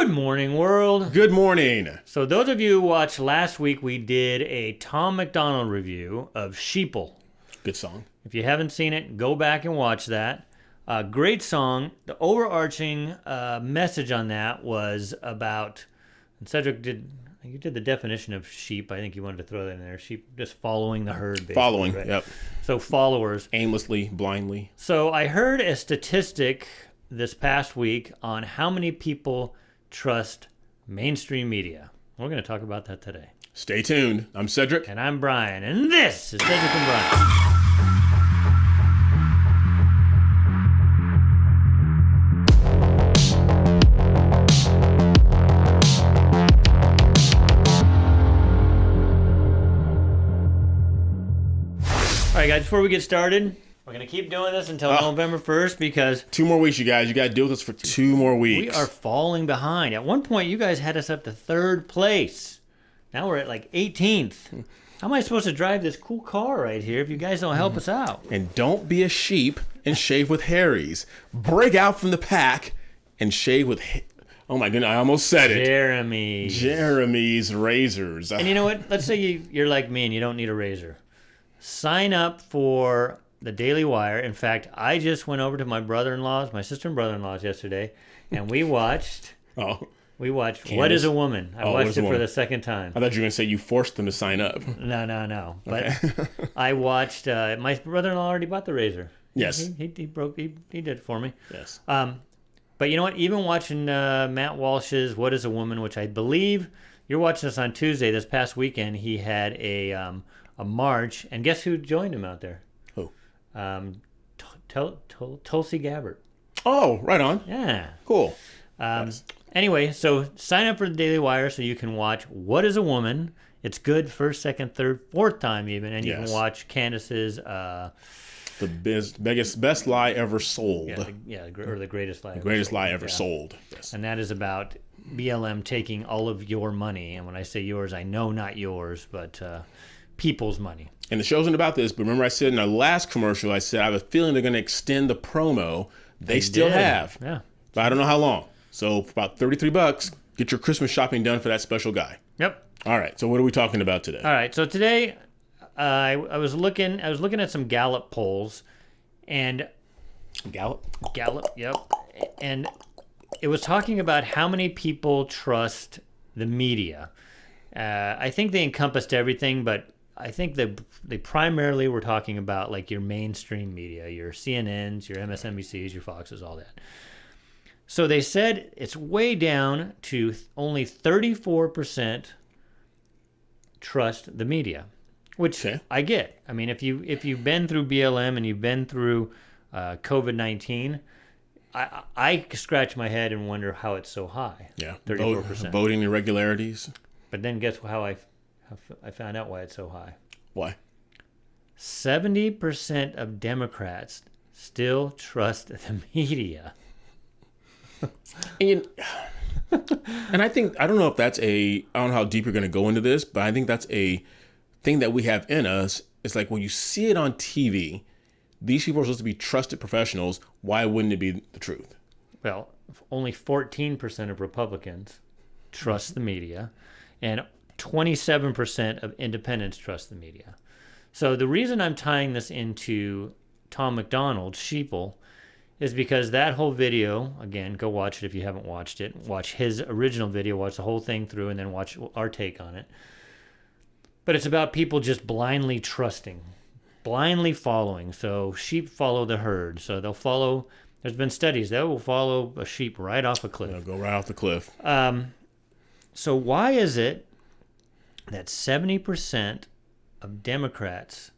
Good morning, world. Good morning. So those of you who watched last week, we did a Tom MacDonald review of Sheeple. Good song. If you haven't seen it, go back and watch that. Great song. The overarching message on that was about, and Cedric you did the definition of sheep. I think you wanted to throw that in there. Sheep just following the herd, basically. Following, right? yep. So followers. Aimlessly, blindly. So I heard a statistic this past week on how many people trust mainstream media. We're going to talk about that today. Stay tuned. I'm Cedric. And I'm Brian. And this is Cedric and Brian. All right, guys, before we get started, we're going to keep doing this until November 1st because 2 more weeks, you guys. You got to deal with us for 2 more weeks. we are falling behind. At one point, you guys had us up to 3rd place. Now we're at like 18th. How am I supposed to drive this cool car right here if you guys don't help us out? And don't be a sheep and shave with Harry's. Break out from the pack and shave with... Oh, my goodness. I almost said it. Jeremy's razors. And you know what? Let's say you're like me and you don't need a razor. Sign up for the Daily Wire. In fact, I just went over to my sister and brother-in-law's yesterday, and we watched What is a Woman? I watched it for the second time. I thought you were going to say you forced them to sign up. No. But okay. I watched, my brother-in-law already bought the razor. Yes. He did it for me. Yes. But you know what? Even watching Matt Walsh's What is a Woman, which I believe you're watching this on Tuesday, this past weekend, he had a march, and guess who joined him out there? Who? Tulsi Gabbard. Oh, right on. Yeah. Cool. Nice. Anyway, so sign up for the Daily Wire so you can watch What is a Woman. It's good 1st, 2nd, 3rd, 4th time even, and you can watch Candace's... the best lie ever sold. Or the greatest lie. The greatest lie ever sold. Yes. And that is about BLM taking all of your money, and when I say yours, I know not yours, but people's money. And the show isn't about this, but remember I said in our last commercial, I said I have a feeling they're going to extend the promo. They still have. Yeah. But I don't know how long. So for about $33, get your Christmas shopping done for that special guy. Yep. All right. So what are we talking about today? All right. So today I was looking at some Gallup polls, and Gallup, yep. And it was talking about how many people trust the media. I think they encompassed everything, but I think they primarily were talking about like your mainstream media, your CNNs, your MSNBCs, your Foxes, all that. So they said it's way down to only 34% trust the media, which I get. I mean, if you've been through BLM and you've been through COVID-19, I scratch my head and wonder how it's so high. Yeah, 34%. Voting irregularities. But then guess how I found out why it's so high. Why? 70% of Democrats still trust the media. And I think, I don't know if that's I don't know how deep you're going to go into this, but I think that's a thing that we have in us. It's like when you see it on TV, these people are supposed to be trusted professionals. Why wouldn't it be the truth? Well, only 14% of Republicans trust the media, and 27% of independents trust the media. So the reason I'm tying this into Tom MacDonald, Sheeple, is because that whole video, again, go watch it if you haven't watched it. Watch his original video, watch the whole thing through, and then watch our take on it. But it's about people just blindly trusting, blindly following. So sheep follow the herd. So they'll follow, there's been studies that will follow a sheep right off a cliff. They'll go right off the cliff. So why is it that 70% of Democrats,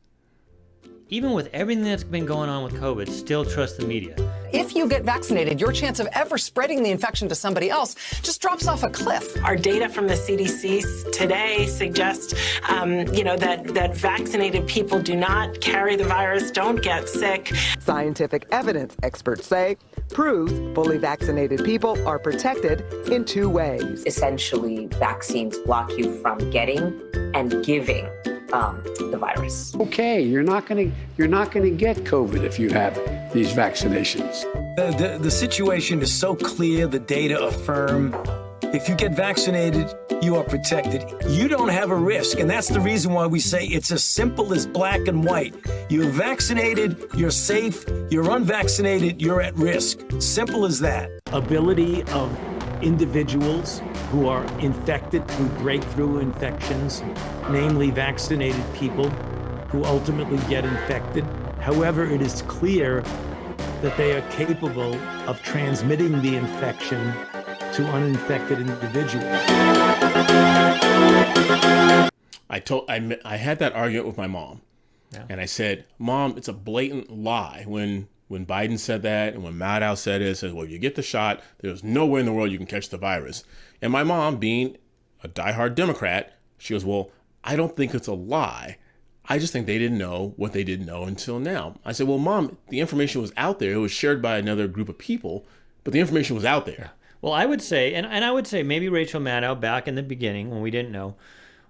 even with everything that's been going on with COVID, still trust the media? If you get vaccinated, your chance of ever spreading the infection to somebody else just drops off a cliff. Our data from the CDC today suggests, that vaccinated people do not carry the virus, don't get sick. Scientific evidence, experts say, proves fully vaccinated people are protected in 2 ways. Essentially, vaccines block you from getting and giving the virus. Okay, you're not going to get COVID if you have these vaccinations. The situation is so clear, the data affirm If you get vaccinated, you are protected. You don't have a risk, and that's the reason why we say it's as simple as black and white. You're vaccinated, you're safe. You're unvaccinated, you're at risk. Simple as that. Ability of individuals who are infected through breakthrough infections, namely vaccinated people who ultimately get infected. However, it is clear that they are capable of transmitting the infection to uninfected individuals. I had that argument with my mom, and I said, "Mom, it's a blatant lie." When Biden said that, and when Maddow said it, says, "Well, if you get the shot, there's no way in the world you can catch the virus." And my mom, being a diehard Democrat, she goes, "Well, I don't think it's a lie. I just think they didn't know what they didn't know until now." I said, "Well, Mom, the information was out there. It was shared by another group of people, but the information was out there." Well, I would say, and I would say maybe Rachel Maddow back in the beginning when we didn't know,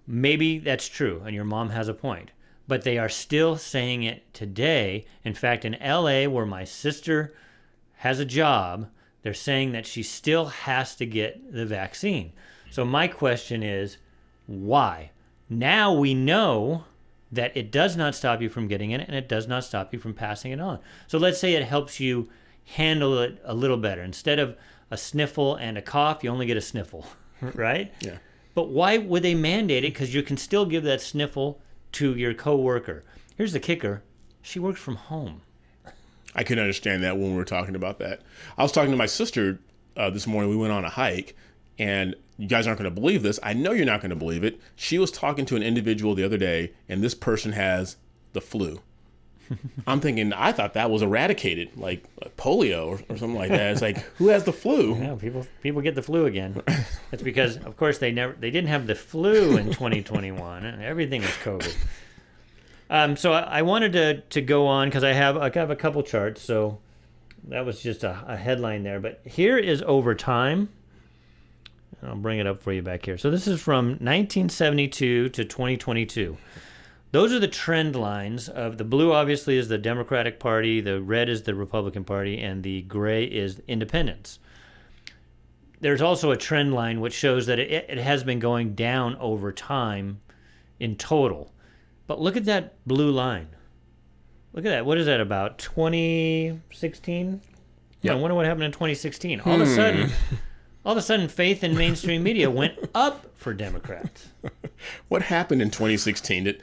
maybe that's true, and your mom has a point. But they are still saying it today. In fact, in LA, where my sister has a job, they're saying that she still has to get the vaccine. So my question is, why? Now we know that it does not stop you from getting it, and it does not stop you from passing it on. So let's say it helps you handle it a little better. Instead of a sniffle and a cough, you only get a sniffle, right? Yeah. But why would they mandate it? Because you can still give that sniffle to your coworker. Here's the kicker. She works from home. I couldn't understand that when we were talking about that. I was talking to my sister this morning. We went on a hike, and you guys aren't going to believe this. I know you're not going to believe it. She was talking to an individual the other day, and this person has the flu. I'm thinking, I thought that was eradicated, like polio or something like that. It's like, who has the flu? Yeah, people get the flu again. It's because, of course, they didn't have the flu in 2021. Everything is COVID. So I wanted to go on because I have a couple charts. So that was just a headline there. But here is over time. I'll bring it up for you back here. So this is from 1972 to 2022. Those are the trend lines of the blue, obviously, is the Democratic Party, the red is the Republican Party, and the gray is independents. There's also a trend line which shows that it has been going down over time in total. But look at that blue line. Look at that. What is that, about 2016? Yeah. I wonder what happened in 2016. All of a sudden, faith in mainstream media went up for Democrats. What happened in 2016?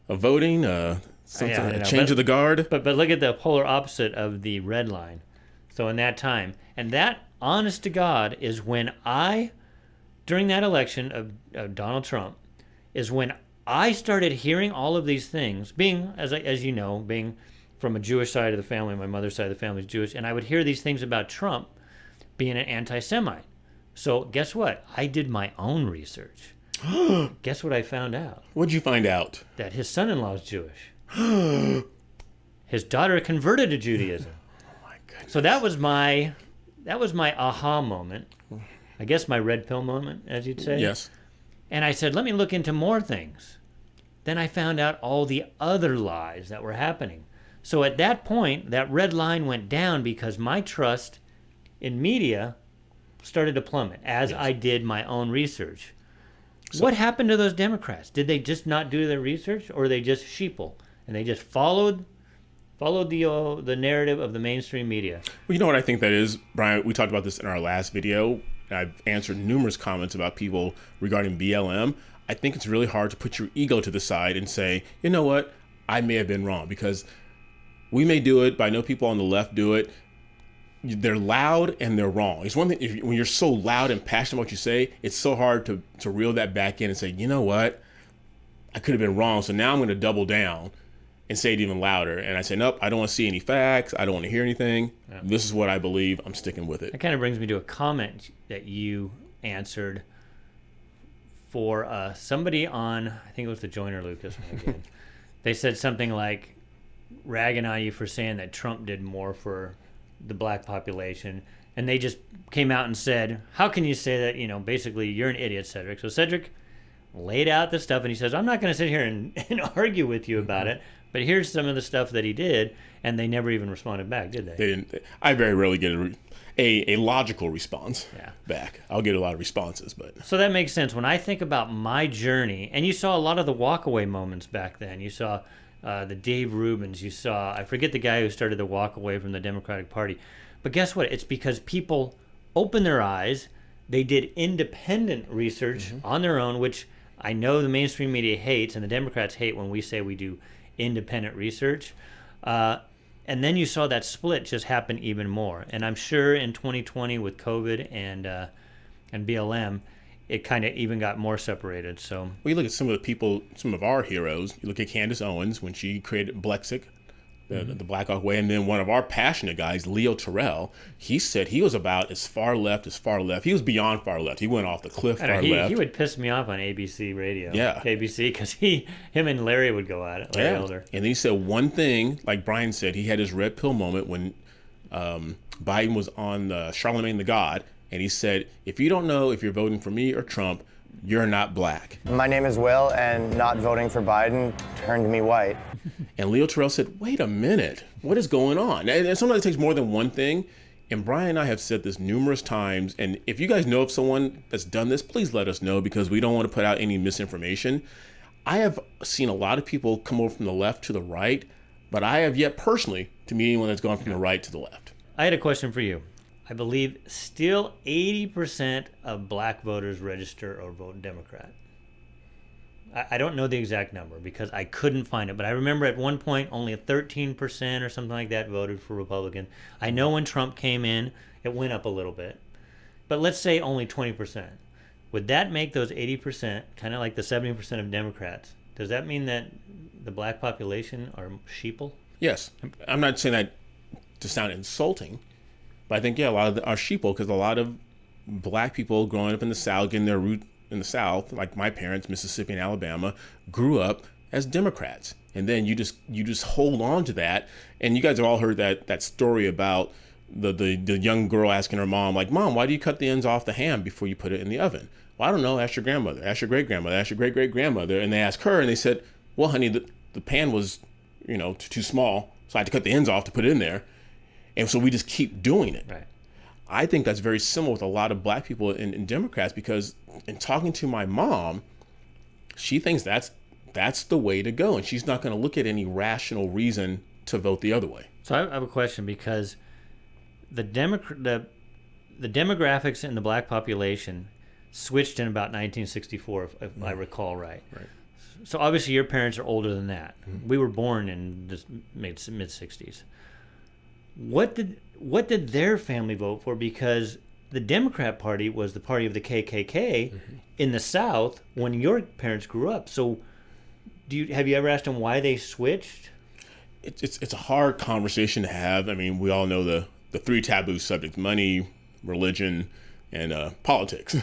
A voting, a change of the guard. But look at the polar opposite of the red line. So in that time, and that, honest to God, is when during that election of Donald Trump, is when I started hearing all of these things. Being, as you know, being from a Jewish side of the family, my mother's side of the family is Jewish, and I would hear these things about Trump being an anti-Semite. So guess what? I did my own research. Guess what I found out? What'd you find out? That his son-in-law is Jewish. His daughter converted to Judaism. Oh my goodness. So that was my aha moment. I guess my red pill moment, as you'd say. Yes. And I said, let me look into more things. Then I found out all the other lies that were happening. So at that point, that red line went down because my trust in media started to plummet as I did my own research. So, what happened to those Democrats? Did they just not do their research, or they just sheeple and they just followed the narrative of the mainstream media? Well, you know what I think that is, Brian? We talked about this in our last video. I've answered numerous comments about people regarding BLM. I think it's really hard to put your ego to the side and say, you know what, I may have been wrong, because we may do it, but I know people on the left do it. They're loud and they're wrong. It's one thing when you're so loud and passionate about what you say, it's so hard to reel that back in and say, you know what, I could have been wrong. So now I'm going to double down and say it even louder. And I say, nope, I don't want to see any facts. I don't want to hear anything. Yeah. This is what I believe. I'm sticking with it. That kind of brings me to a comment that you answered for somebody on, I think it was the Joyner Lucas one again. They said something like, ragging on you for saying that Trump did more for the black population, and they just came out and said, how can you say that? You know, basically, you're an idiot, Cedric. So Cedric laid out the stuff, and he says, I'm not going to sit here and argue with you about it, but here's some of the stuff that he did, and they never even responded back, did they? They didn't. I very rarely get it. a logical response Yeah. back. I'll get a lot of responses, but So that makes sense. When I think about my journey, and you saw a lot of the walkaway moments back then. You saw the Dave Rubins. You saw, I forget the guy who started the walkaway from the Democratic Party. But guess what? It's because people opened their eyes. They did independent research on their own, which I know the mainstream media hates, and the Democrats hate when we say we do independent research. And then you saw that split just happen even more. And I'm sure in 2020 with COVID and BLM, it kind of even got more separated. So well, you look at some of the people, some of our heroes. You look at Candace Owens when she created Blexic, the Black Hawk Way, and then one of our passionate guys, Leo Terrell, he said he was about as far left as far left. He was beyond far left. He went off the cliff far left. He would piss me off on ABC radio, Yeah. KBC, because him and Larry would go at it, Larry Elder. And then he said one thing, like Brian said, he had his red pill moment when Biden was on Charlemagne the God, and he said, if you don't know if you're voting for me or Trump, you're not black. My name is Will, and not voting for Biden turned me white. And Leo Terrell said, wait a minute, what is going on? And sometimes it takes more than one thing. And Brian and I have said this numerous times. And if you guys know of someone that's done this, please let us know, because we don't want to put out any misinformation. I have seen a lot of people come over from the left to the right, but I have yet personally to meet anyone that's gone from the right to the left. I had a question for you. I believe still 80% of black voters register or vote Democrat. I don't know the exact number because I couldn't find it, but I remember at one point only 13% or something like that voted for Republican. I know when Trump came in, it went up a little bit, but let's say only 20%. Would that make those 80% kind of like the 70% of Democrats? Does that mean that the black population are sheeple? Yes. I'm not saying that to sound insulting, but I think, yeah, a lot of are sheeple because a lot of black people growing up in the South, getting their root in the South, like my parents, Mississippi and Alabama, grew up as Democrats. And then you just hold on to that. And you guys have all heard that story about the young girl asking her mom, like, Mom, why do you cut the ends off the ham before you put it in the oven? Well, I don't know. Ask your grandmother. Ask your great-grandmother. Ask your great-great-grandmother. And they asked her, and they said, well, honey, the pan was, too small, so I had to cut the ends off to put it in there. And so we just keep doing it. Right. I think that's very similar with a lot of black people in Democrats, because in talking to my mom, she thinks that's the way to go. And she's not going to look at any rational reason to vote the other way. So I have a question, because the demographics in the black population switched in about 1964, if I recall right. Right. So obviously your parents are older than that. Mm-hmm. We were born in the mid 60s. What did their family vote for? Because the Democrat Party was the party of the KKK in the South when your parents grew up. So have you ever asked them why they switched? It's a hard conversation to have. I mean, we all know the three taboo subjects: money, religion, and politics.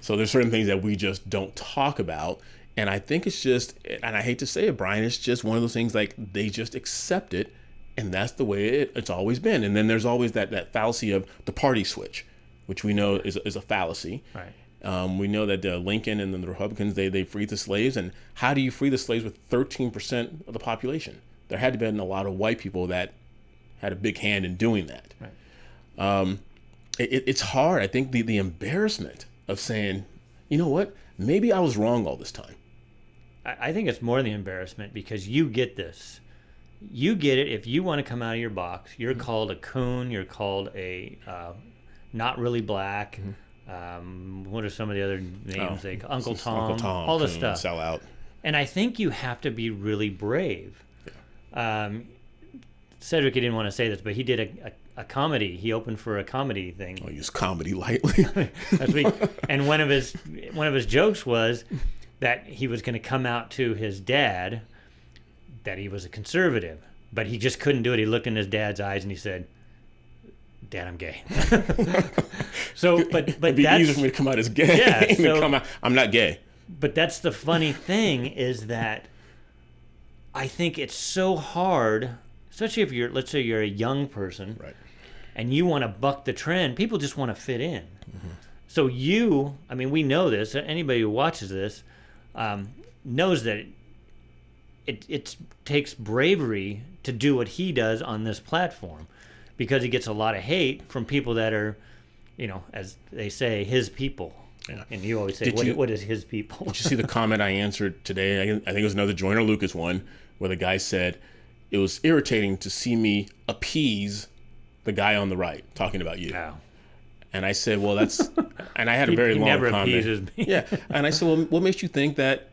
So there's certain things that we just don't talk about. And I think it's just, and I hate to say it, Brian, it's just one of those things like they just accept it. And that's the way it's always been. And then there's always that fallacy of the party switch, which we know is a fallacy. Right. We know that Lincoln and then the Republicans, they freed the slaves. And how do you free the slaves with 13% of the population? There had to have been a lot of white people that had a big hand in doing that. Right. It's hard. I think the embarrassment of saying, you know what, maybe I was wrong all this time. I think it's more the embarrassment, because you get this. You get it if you want to come out of your box. You're called a coon. You're called a not really black. What are some of the other names? Uncle Tom, all this stuff. Sell out. And I think you have to be really brave. Yeah. Cedric, he didn't want to say this, but he did a comedy. He opened for a comedy thing. I use comedy lightly. Last week. And one of his jokes was that he was going to come out to his dad that he was a conservative, but he just couldn't do it. He looked in his dad's eyes and he said, "Dad, I'm gay." So, but it'd be easier for me to come out as gay. Yeah, so, come out, I'm not gay. But that's the funny thing, is that I think it's so hard, especially if let's say you're a young person, right, and you want to buck the trend. People just want to fit in. Mm-hmm. So we know this. Anybody who watches this knows that it takes bravery to do what he does on this platform, because he gets a lot of hate from people that are, as they say, his people. Yeah. And you always say, what is his people? Did you see the comment I answered today? I think it was another Joyner Lucas one, where the guy said, it was irritating to see me appease the guy on the right talking about you. Wow. And I said, well, that's, and I had a very long never comment. Appeases me. Yeah. And I said, well, what makes you think that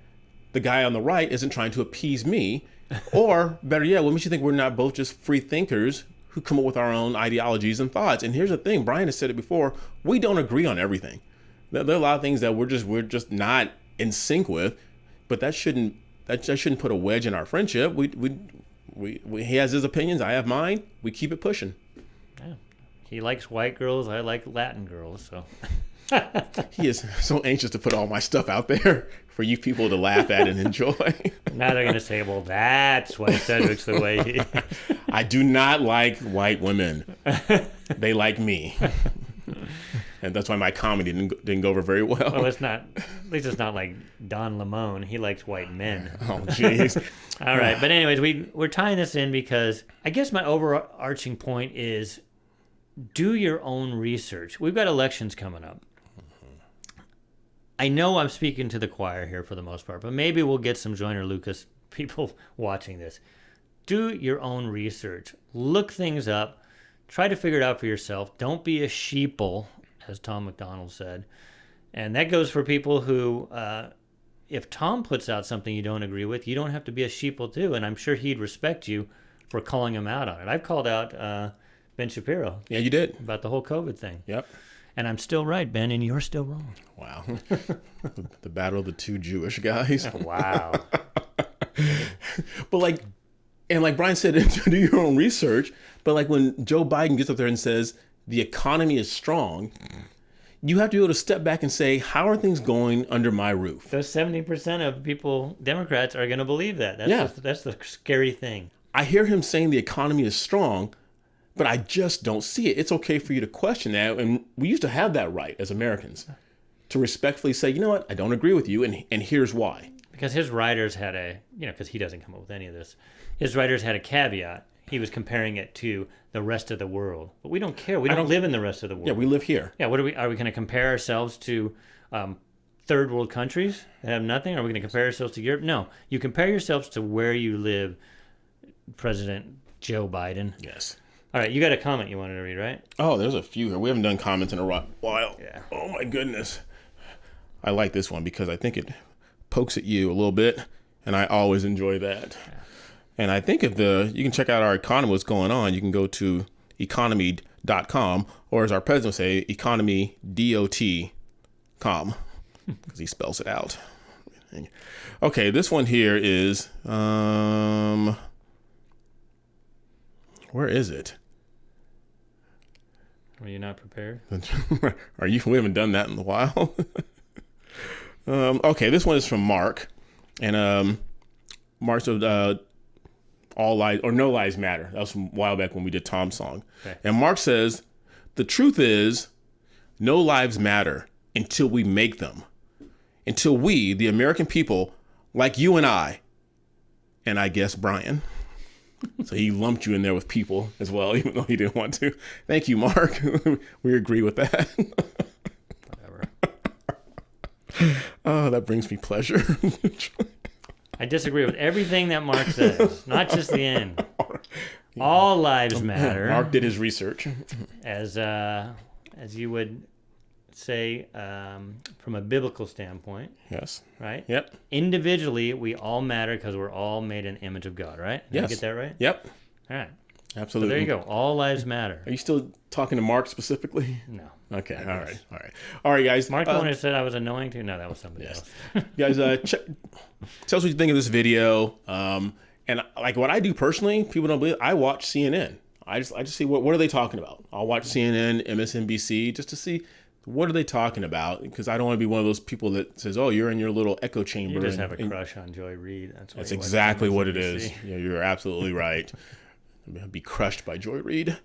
the guy on the right isn't trying to appease me? Or better yet, what makes you think we're not both just free thinkers who come up with our own ideologies and thoughts? And here's the thing, Brian has said it before, we don't agree on everything. There are a lot of things that we're just not in sync with, but that shouldn't put a wedge in our friendship. He has his opinions, I have mine. We keep it pushing. Yeah. He likes white girls, I like Latin girls, so. He is so anxious to put all my stuff out there for you people to laugh at and enjoy. Now they're going to say, well, that's why Cedric's the way he... I do not like white women. They like me. And that's why my comedy didn't go over very well. Well, at least it's not like Don Lemon. He likes white men. Oh, jeez. All right. But anyways, we're tying this in because I guess my overarching point is do your own research. We've got elections coming up. I know I'm speaking to the choir here for the most part, but maybe we'll get some Joyner Lucas people watching this. Do your own research. Look things up. Try to figure it out for yourself. Don't be a sheeple, as Tom McDonald said. And that goes for people who, if Tom puts out something you don't agree with, you don't have to be a sheeple too. And I'm sure he'd respect you for calling him out on it. I've called out Ben Shapiro. Yeah, you did. About the whole COVID thing. Yep. And I'm still right, Ben, and you're still wrong. Wow. The battle of the two Jewish guys. Wow. But like Brian said, do your own research. But like when Joe Biden gets up there and says the economy is strong, you have to be able to step back and say, how are things going under my roof? Those 70% of people, Democrats, are going to believe that. That's the scary thing. I hear him saying the economy is strong, but I just don't see it. It's okay for you to question that. And we used to have that right as Americans to respectfully say, you know what, I don't agree with you, and here's why. Because his writers had because he doesn't come up with any of this, his writers had a caveat. He was comparing it to the rest of the world. But we don't care. We don't live in the rest of the world. Yeah, we live here. Yeah, are we going to compare ourselves to third world countries that have nothing? Are we going to compare ourselves to Europe? No. You compare yourselves to where you live, President Joe Biden. Yes. All right, you got a comment you wanted to read, right? Oh, there's a few here. We haven't done comments in a while. Yeah. Oh, my goodness. I like this one because I think it pokes at you a little bit, and I always enjoy that. Yeah. And I think you can check out our economy, what's going on. You can go to economy.com, or as our president would say, economydot.com, because he spells it out. Okay, this one here is, where is it? Were you not prepared? We haven't done that in a while. Okay, this one is from Mark, and Mark said, all lies or no lies matter. That was from a while back when we did Tom's song. Okay. And Mark says, the truth is, no lives matter until we make them. Until we, the American people, like you and I guess Brian. So he lumped you in there with people as well, even though he didn't want to. Thank you, Mark. We agree with that. Whatever. Oh, that brings me pleasure. I disagree with everything that Mark says, not just the end. All lives matter. Mark did his research. As you would say, from a biblical standpoint. Yes. Right? Yep. Individually, we all matter because we're all made in the image of God, right? Did I get that right? Yep. All right. Absolutely. So there you go. All lives matter. Are you still talking to Mark specifically? No. Okay. All right, guys. Mark the one who said I was annoying too? No, that was somebody else. Guys, tell us what you think of this video. And like what I do personally, people don't believe, I watch CNN. I just see what are they talking about. I'll watch CNN, MSNBC, just to see what are they talking about, because I don't want to be one of those people that says, oh, you're in your little echo chamber. You just have a crush on Joy Reid. That's exactly what it is. Yeah, you're absolutely right. Be crushed by Joy Reid.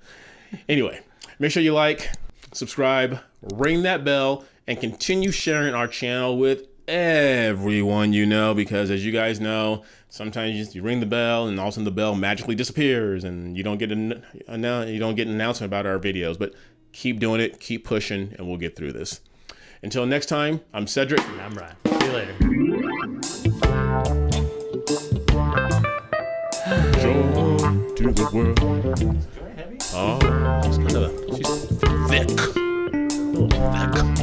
Anyway, make sure you like, subscribe, ring that bell, and continue sharing our channel with everyone you know, because as you guys know, sometimes you ring the bell and all of a sudden the bell magically disappears and you don't get an announcement about our videos. But keep doing it, keep pushing, and we'll get through this. Until next time, I'm Cedric. And I'm Brian. See you later. Joy to the world. Oh, she's thick. A little thick.